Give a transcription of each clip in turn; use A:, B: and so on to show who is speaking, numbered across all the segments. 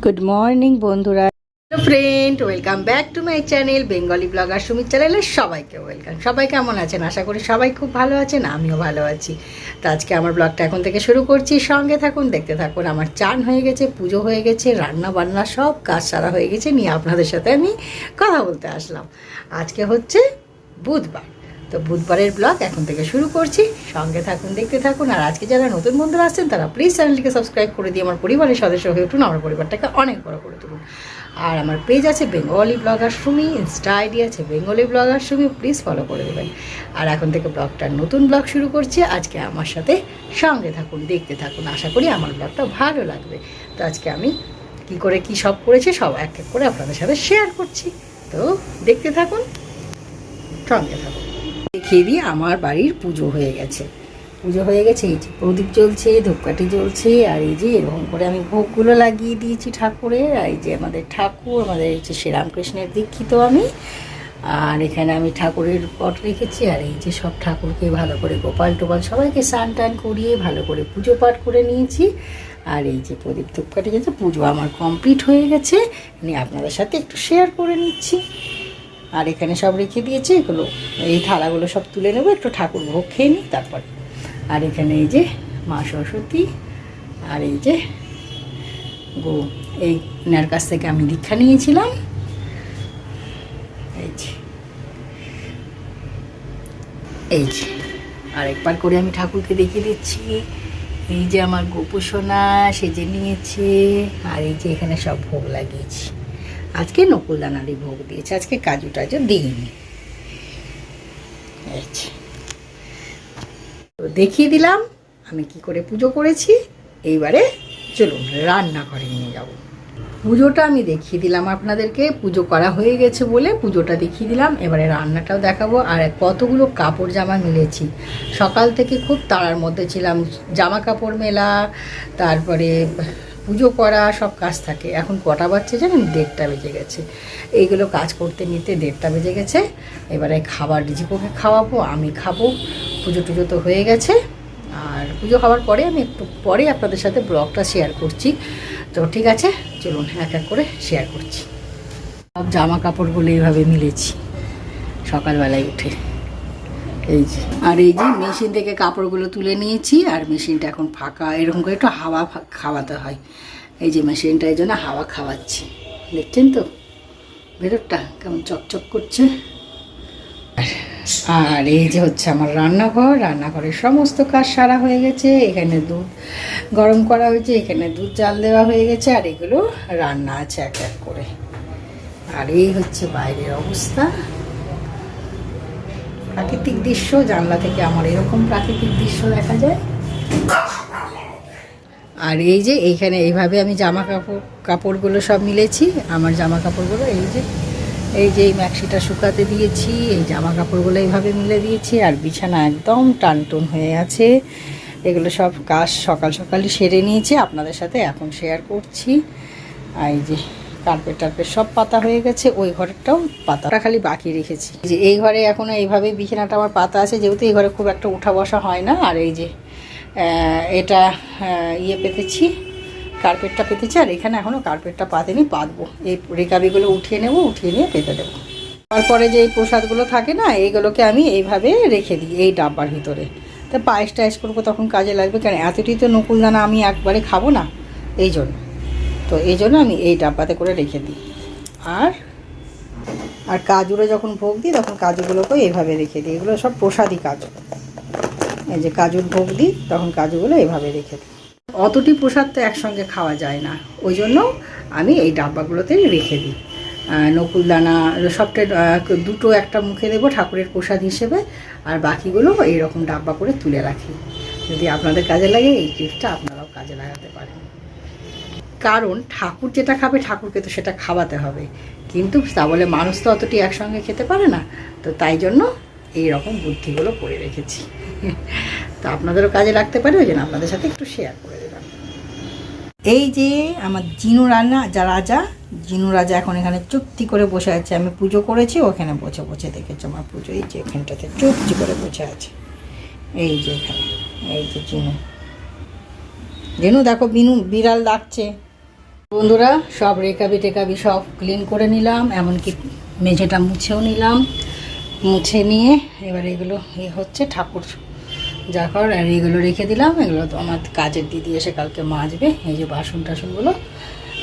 A: Good morning বন্ধুরা, friend, welcome back to my channel Bengali blogger Sumit চ্যানেলে সবাইকে welcome. সবাই কেমন আছেন? আশা করি সবাই খুব ভালো আছেন, আমিও ভালো আছি। তো আজকে আমার ব্লগটা এখন থেকে শুরু করছি, সঙ্গে থাকুন, দেখতে থাকুন। আমার চান হয়ে গেছে, পুজো হয়ে গেছে, রান্না বান্না সব কাজ সারা হয়ে গেছে, নিয়ে আপনাদের সাথে আমি কথা বলতে আসলাম। আজকে হচ্ছে বুধবার, তো বুধবারের ব্লগ এখন থেকে শুরু করছি, সঙ্গে থাকুন, দেখতে থাকুন। আর আজকে যারা নতুন বন্ধুরা আসছেন তারা প্লিজ চ্যানেলটিকে সাবস্ক্রাইব করে দিয়ে আমার পরিবারের সদস্য হয়ে উঠুন, আমার পরিবারটাকে অনেক বড় করে তুলুন। আর আমার পেজ আছে Bengali blogger Sumi, Insta ID আছে Bengali blogger Sumi, please follow করে দেবেন। আর এখন থেকে ব্লগটার নতুন ব্লগ শুরু করছি, আজকে আমার সাথে সঙ্গে থাকুন, দেখতে থাকুন। আশা করি আমার ব্লগটা ভালো লাগবে। তো আজকে আমি কি করে কি সব করেছি সব এক এক করে আপনাদের সাথে শেয়ার করছি, তো দেখতে থাকুন, সঙ্গে থাকুন। দেখিয়ে দিই, আমার বাড়ির পুজো হয়ে গেছে। পুজো হয়ে গেছে, এই যে প্রদীপ জ্বলছে, ধূপকাঠি জ্বলছে, আর এই যে এরকম করে আমি ভোগগুলো লাগিয়ে দিয়েছি ঠাকুরের। আর এই যে আমাদের ঠাকুর, আমাদের হচ্ছে শ্রীরামকৃষ্ণের দীক্ষিত আমি। আর এখানে আমি ঠাকুরের পট রেখেছি। আর এই যে সব ঠাকুরকে ভালো করে গোপাল টোপাল সবাইকে স্নান টান করিয়ে ভালো করে পুজো পাঠ করে নিয়েছি। আর এই যে প্রদীপ ধূপকাঠি গেছে, পুজো আমার কমপ্লিট হয়ে গেছে, নিয়ে আপনাদের সাথে একটু শেয়ার করে নিচ্ছি। আর এখানে সব রেখে দিয়েছি, এগুলো এই থালাগুলো সব তুলে নেবো, একটু ঠাকুর ভোগ খেয়ে নিই তারপরে। আর এখানে এই যে মা সরস্বতী, আর এই যে এই নার কাছ থেকে আমি দীক্ষা নিয়েছিলাম। এই যে আরেকবার করে আমি ঠাকুরকে দেখিয়ে দিচ্ছি। এই যে আমার গোপুসোনা সেজে নিয়েছে। আর এই যে এখানে সব ভোগ লাগিয়েছি। আজকে নকুলদানারই ভোগ দিয়েছে, আজকে কাজু টাজু দিইনি। তো দেখিয়ে দিলাম আমি কি করে পুজো করেছি। এইবারে চলুন রান্নাঘরে নিয়ে যাব। পুজোটা আমি দেখিয়ে দিলাম আপনাদেরকে, পুজো করা হয়ে গেছে বলে পুজোটা দেখিয়ে দিলাম। এবারে রান্নাটাও দেখাবো। আর কতগুলো কাপড় জামা মিলেছি, সকাল থেকে খুব তাড়ার মধ্যে ছিলাম, জামা কাপড় মেলা, তারপরে পুজো করা, সব কাজ থাকে। এখন কটা বাজছে জানেন? 1:30 বেজে গেছে। এইগুলো কাজ করতে নিতে 1:30 বেজে গেছে। এবারে খাবার রিজিকোকে খাওয়াবো, আমি খাবো। পুজো টুজো তো হয়ে গেছে। আর পুজো হওয়ার পরে আমি একটু পরে আপনাদের সাথে ব্লগটা শেয়ার করছি। তো ঠিক আছে, চলুন এক এক করে শেয়ার করছি। সব জামা কাপড়গুলো এইভাবে মিলেছি সকালবেলায় উঠে। এই যে, আর এই যে মেশিন থেকে কাপড়গুলো তুলে নিয়েছি, আর মেশিনটা এখন ফাঁকা। এরকম করে একটু হাওয়া খাওয়াতে হয়। এই যে মেশিনটা এই জন্য হাওয়া খাওয়াচ্ছি, দেখছেন তো ভেতরটা কেমন চকচক করছে। আর এই যে হচ্ছে আমার রান্নাঘর, রান্নাঘরের সমস্ত কাজ সারা হয়ে গেছে। এখানে দুধ গরম করা হয়েছে, এখানে দুধ জাল দেওয়া হয়ে গেছে, আর এগুলো রান্না আছে এক এক করে। আর এই হচ্ছে বাইরের অবস্থা, প্রাকৃতিক দৃশ্য। জানলা থেকে আমার এরকম প্রাকৃতিক দৃশ্য দেখা যায়। আর এই যে এইখানে এইভাবে আমি কাপড়গুলো সব মিলেছি, আমার জামা কাপড়গুলো এই যে এই ম্যাক্সিটা শুকাতে দিয়েছি, এই জামা কাপড়গুলো এইভাবে মিলে দিয়েছি। আর বিছানা একদম টানটুন হয়ে আছে। এগুলো সব কাজ সকাল সকালই সেরে নিয়েছি, আপনাদের সাথে এখন শেয়ার করছি। আর এই যে কার্পেট টার্পেট সব পাতা হয়ে গেছে, ওই ঘরটাও পাতাটা খালি বাকি রেখেছি। যে এই ঘরে এখনও এইভাবে বিছানাটা আমার পাতা আছে, যেহেতু এই ঘরে খুব একটা উঠা বসা হয় না। আর এই যে এটা পেতেছি, কার্পেটটা পেতেছি। আর এখানে এখনও কার্পেটটা পাতেনি, পাতবো। এই রেকাবিগুলো উঠিয়ে নেব, উঠিয়ে নিয়ে পেতে দেবো। তারপরে যে এই প্রসাদগুলো থাকে না, এইগুলোকে আমি এইভাবে রেখে দিই এই ডাব্বার ভিতরে। তা পায়েস টায়েস করবো, তখন কাজে লাগবে। কারণ এতটি তো নকুলদানা আমি একবারে খাবো না, এই জন্য। তো এই জন্য আমি এই ডাব্বাতে করে রেখে দিই। আর কাজুরে যখন ভোগ দিই তখন কাজুগুলোকেও এইভাবে রেখে দিই। এগুলো সব প্রসাদী কাজু। এই যে কাজুর ভোগ দিই তখন কাজুগুলো এইভাবে রেখে দিই। অতটি প্রসাদ তো একসঙ্গে খাওয়া যায় না, ওই জন্য আমি এই ডাব্বাগুলোতে রেখে দিই। নকুলদানা সবটা দুটো একটা মুখে দেবো ঠাকুরের প্রসাদ হিসেবে, আর বাকিগুলো এইরকম ডাব্বা করে তুলে রাখি। যদি আপনাদের কাজে লাগে এই টিপসটা আপনারাও কাজে লাগাতে পারেন। কারণ ঠাকুর যেটা খাবে ঠাকুরকে তো সেটা খাওয়াতে হবে, কিন্তু তা বলে মানুষ তো অতটি একসঙ্গে খেতে পারে না। তো তাই জন্য এই রকম বুদ্ধিগুলো করে রেখেছি। তো আপনাদেরও কাজে লাগতে পারে, ওই জন্য আপনাদের সাথে একটু শেয়ার করে দিলাম। এই যে আমার জিনু জিনু রাজা এখন এখানে চুপটি করে বসে আছে। আমি পুজো করেছি, ওখানে বসে বসে দেখেছি আমার পুজো। এই যে এখানটাতে চুপটি করে বসে আছে। এই যে এখানে এই যে জিনু দেখো, বিরাল ডাকছে। বন্ধুরা সব রেকাবি টেকাবি সব ক্লিন করে নিলাম, এমনকি মেঝেটা মুছেও নিলাম। মুছে নিয়ে এবার এগুলো হচ্ছে ঠাকুর যা কর, আর এগুলো রেখে দিলাম। এগুলো তো আমার কাজের দিদি এসে কালকে মাজবে। এই যে বাসন টাসনগুলো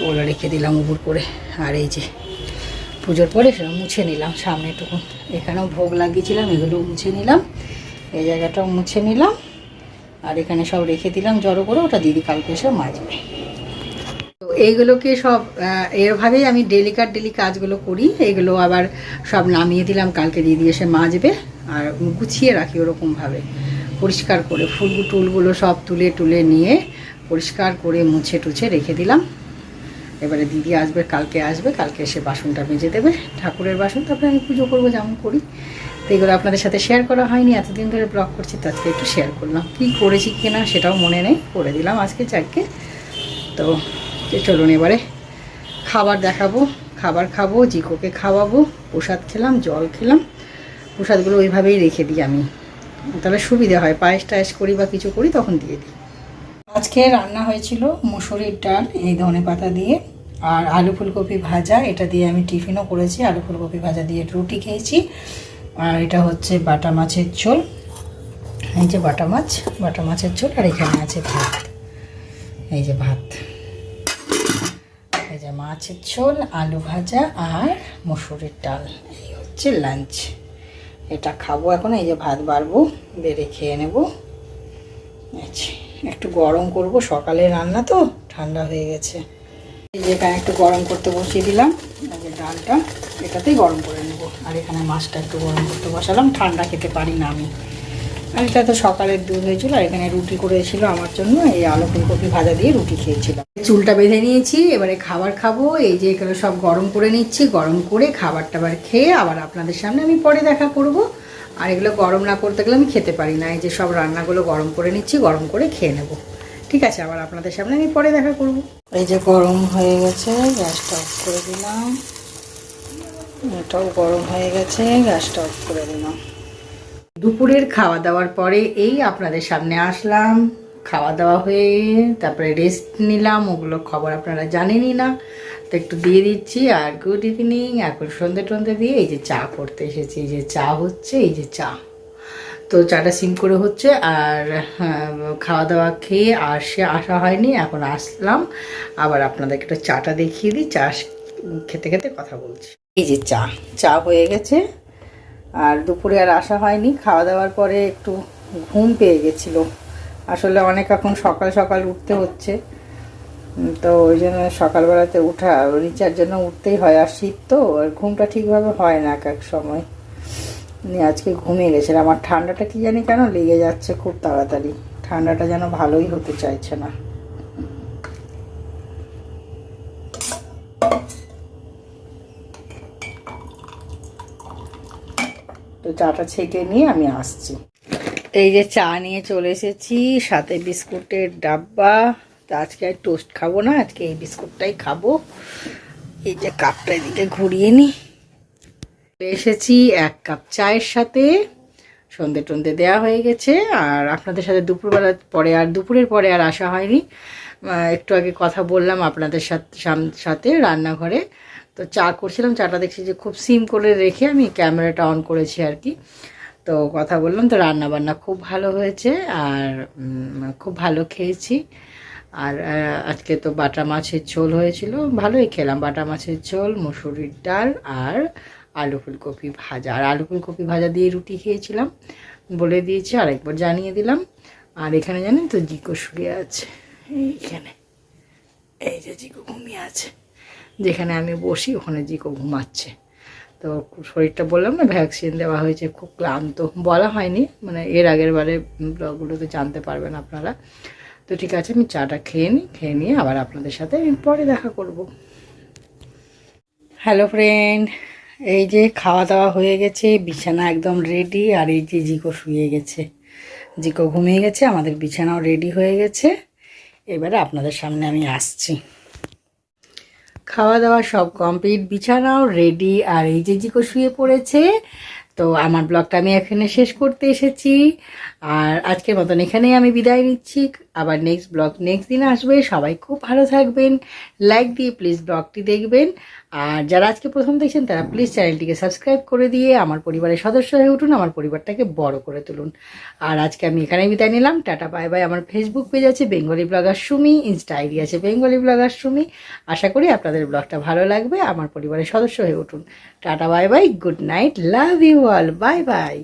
A: ওগুলো রেখে দিলাম উপর করে। আর এই যে পুজোর পরে সেটা মুছে নিলাম সামনেটুকু। এখানেও ভোগ লাগিয়েছিলাম, এগুলো মুছে নিলাম। এই জায়গাটাও মুছে নিলাম। আর এখানে সব রেখে দিলাম জড়ো করে, ওটা দিদি কালকে এসে মাজবে। তো এইগুলোকে সব এরভাবেই আমি ডেলি কাজগুলো করি। এগুলো আবার সব নামিয়ে দিলাম, কালকে দিদি এসে মাজবে। আর গুছিয়ে রাখি ওরকমভাবে পরিষ্কার করে, টুলগুলো সব তুলে নিয়ে পরিষ্কার করে মুছে টুছে রেখে দিলাম। এবারে দিদি আসবে, কালকে এসে বাসনটা মেজে দেবে, ঠাকুরের বাসন। তারপরে আমি পুজো করবো যেমন করি। তো এগুলো আপনাদের সাথে শেয়ার করা হয়নি, এতদিন ধরে ব্লগ করছি, তো আজকে একটু শেয়ার করলাম। কী করেছি কিনা সেটাও মনে নেই, করে দিলাম আজকে যাকে। তো চলুন এবারে খাবার দেখাবো, খাবার খাবো, জিকোকে খাওয়াবো। প্রসাদ খেলাম, জল খেলাম। প্রসাদগুলো ওইভাবেই রেখে দিই আমি, তাহলে সুবিধা হয়। পায়েস টায়েস করি বা কিছু করি তখন দিয়ে দিই। আজকে রান্না হয়েছিল মুসুরির ডাল এই ধনেপাতা দিয়ে, আর আলু ফুলকপি ভাজা। এটা দিয়ে আমি টিফিনও করেছি, আলু ফুলকপি ভাজা দিয়ে রুটি খেয়েছি। আর এটা হচ্ছে বাটা মাছের ঝোল। এই যে বাটা মাছের ঝোল। আর এখানে আছে ভাত, এই যে ভাত, এই যে মাছের ঝোল, আলু ভাজা আর মুসুরির ডাল। এই হচ্ছে লাঞ্চ। এটা খাবো এখন। এই যে ভাত বাড়বো, বেড়ে খেয়ে নেব। আচ্ছা, একটু গরম করব, সকালে রান্না তো ঠান্ডা হয়ে গেছে। এই যে এখানে একটু গরম করতে বসিয়ে দিলাম। এই যে ডালটা এটাতেই গরম করে নেব। আর এখানে মাছটা একটু গরম করতে বসালাম, ঠান্ডা খেতে পারি না আমি। আর এটা তো সকালের দুধ হয়েছিল। আর এখানে রুটি করেছিল আমার জন্য, এই আলু ফুলকপি ভাজা দিয়ে রুটি খেয়েছিলাম। চুলটা বেঁধে নিয়েছি, এবারে খাবার খাবো। এই যে এগুলো সব গরম করে নিচ্ছি, গরম করে খাবার টাবার খেয়ে আবার আপনাদের সামনে আমি পরে দেখা করব। আর এগুলো গরম না করতে গেলে আমি খেতে পারি না। এই যে সব রান্নাগুলো গরম করে নিচ্ছি, গরম করে খেয়ে নেব। ঠিক আছে, আবার আপনাদের সামনে আমি পরে দেখা করব। এই যে গরম হয়ে গেছে, গ্যাসটা অফ করে দিলাম। এটাও গরম হয়ে গেছে, গ্যাসটা অফ করে দিলাম। দুপুরের খাওয়া দাওয়ার পরে এই আপনাদের সামনে আসলাম। খাওয়া দাওয়া হয়ে তারপরে রেস্ট নিলাম, ওগুলো খবর আপনারা জানেনই না, তো একটু দিয়ে দিচ্ছি। আর গুড ইভিনিং। এখন সন্ধে টন্ধে দিয়ে এই যে চা করতে এসেছি। এই যে চা হচ্ছে, এই যে চা। তো চাটা সিম করে হচ্ছে। আর খাওয়া দাওয়া খেয়ে আসা হয়নি, এখন আসলাম। আবার আপনাদেরকে একটু চাটা দেখিয়ে দিই। চা খেতে খেতে কথা বলছি। এই যে চা হয়ে গেছে। আর দুপুরে আর আসা হয়নি। খাওয়া দাওয়ার পরে একটু ঘুম পেয়ে গেছিলো। আসলে অনেক এখন সকাল সকাল উঠতে হচ্ছে, তো ওই জন্য সকালবেলাতে উঠা রিচার জন্য উঠতেই হয়। আর শীত তো, আর ঘুমটা ঠিকভাবে হয় না এক সময়। আজকে ঘুমিয়ে গেছিলাম। আমার ঠান্ডাটা কি জানি কেন লেগে যাচ্ছে খুব তাড়াতাড়ি। ঠান্ডাটা যেন ভালোই হতে চাইছে না। তো চাটা ছেঁকে নিয়ে আমি আসছি। এই যে চা নিয়ে চলে এসেছি, সাথে বিস্কুটের ডাব্বা। তো আজকে আর টোস্ট খাবো না, আজকে এই বিস্কুটটাই খাবো। এই যে কাপটা এদিকে ঘুরিয়ে নিই। এসেছি 1 কাপ চায়ের সাথে। সন্ধে টন্ধে দেওয়া হয়ে গেছে। আর আপনাদের সাথে দুপুরের পরে আর আসা হয়নি। একটু আগে কথা বললাম আপনাদের সাথে রান্নাঘরে। তো চা করছিলাম, চাটা দেখছি যে খুব সিম করে রেখে আমি ক্যামেরাটা অন করেছি আর কি। তো কথা বললাম। তো রান্না বান্না খুব ভালো হয়েছে, আর খুব ভালো খেয়েছি। আর আজকে তো বাটা মাছের ঝোল হয়েছিল, ভালোই খেলাম। বাটা মাছের ঝোল, মুসুরির ডাল আর আলু ফুলকপি ভাজা। আর আলু ফুলকপি ভাজা দিয়ে রুটি খেয়েছিলাম, বলে দিয়েছি, আরেকবার জানিয়ে দিলাম। আর এখানে জানেন তো জিকো শুয়ে আছে, এইখানে। এই যে জিকো ঘুমিয়ে আছে, যেখানে আমি বসি ওখানে জিকো ঘুমাচ্ছে। তো শরীরটা বললাম না, ভ্যাকসিন দেওয়া হয়েছে, খুব ক্লান্ত। বলা হয়নি, মানে এর আগের বারে ব্লগগুলোতে জানতে পারবেন আপনারা। তো ঠিক আছে, আমি চাটা খেয়ে নিয়ে আবার আপনাদের সাথে পরে দেখা করব। হ্যালো ফ্রেন্ড, এই যে খাওয়া দাওয়া হয়ে গেছে, বিছানা একদম রেডি। আর এই যে জিকো শুয়ে গেছে, জিকো ঘুমিয়ে গেছে, আমাদের বিছানাও রেডি হয়ে গেছে। এবারে আপনাদের সামনে আমি আসছি। খাওয়া দাওয়া সব কমপ্লিট, বিছানাও রেডি। আর এই যে জিকো শুয়ে পড়েছে। তো আমার ব্লগটা আমি এখানে শেষ করতে এসেছি, আর আজকের মতন এখানেই আমি বিদায় নিচ্ছি। আবার নেক্সট ব্লগ নেক্সট দিন আসবে। সবাই খুব ভালো থাকবেন, লাইক দিয়ে প্লিজ ব্লগটি দেখবেন, আর যারা আজকে প্রথম দেখছেন তারা প্লিজ চ্যানেলটিকে সাবস্ক্রাইব করে দিয়ে আমার পরিবারের সদস্য হয়ে উঠুন, আমার পরিবারটাকে বড় করে তুলুন। আর আজকে আমি এখানেই বিদায় নিলাম। Tata bye bye. আমার ফেসবুক পেজ আছে Bengali blogger Sumi, Insta ID আছে বেঙ্গলি ব্লগার সুমি। আশা করি আপনাদের ব্লগটা ভালো লাগবে। আমার পরিবারের সদস্য হয়ে উঠুন। Tata bye bye, good night, love you all, bye by.